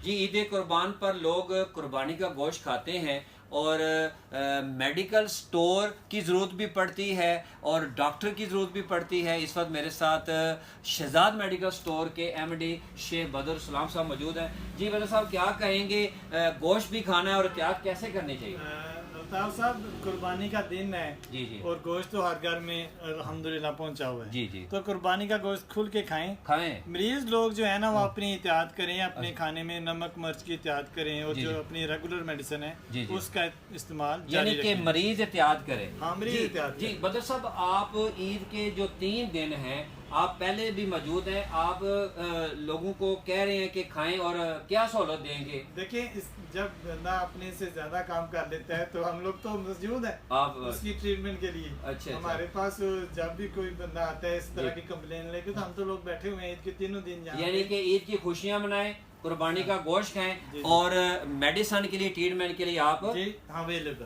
جی عید قربان پر لوگ قربانی کا گوشت کھاتے ہیں اور میڈیکل سٹور کی ضرورت بھی پڑتی ہے اور ڈاکٹر کی ضرورت بھی پڑتی ہے. اس وقت میرے ساتھ شہزاد میڈیکل سٹور کے ایم ڈی شیخ بدر سلام صاحب موجود ہیں. جی بدر صاحب کیا کہیں گے, گوشت بھی کھانا ہے اور احتیاط کیسے کرنی چاہیے؟ الطاف صاحب قربانی کا دن ہے جی جی, اور گوشت تو ہر گھر میں الحمدللہ پہنچا ہوا ہے. جی جی, تو قربانی کا گوشت کھل کے کھائیں. مریض لوگ جو ہے نا وہ اپنی احتیاط کریں, اپنے کھانے میں نمک مرچ کی احتیاط کریں اور جو اپنی ریگولر میڈیسن ہے اس کا استعمال یعنی کہ مریض احتیاط کرے. ہاں مریض احتیاط. جی بدر صاحب, آپ عید کے جو 3 دن ہیں آپ پہلے بھی موجود ہیں, آپ لوگوں کو کہہ رہے ہیں کہ کھائیں اور کیا سہولت دیں گے؟ دیکھیں جب بندہ اپنے سے زیادہ کام کر لیتا ہے تو ہم لوگ تو موجود ہیں آپ اس کی ٹریٹمنٹ کے لیے. اچھا, ہمارے پاس جب بھی کوئی بندہ آتا ہے اس طرح کی کمپلین لے کے تو ہم تو لوگ بیٹھے ہوئے ہیں عید کے 3 دن. یعنی کہ عید کی خوشیاں منائیں, قربانی کا گوشت کھائیں اور میڈیسن کے لیے ٹریٹمنٹ کے لیے آپ اویلیبل.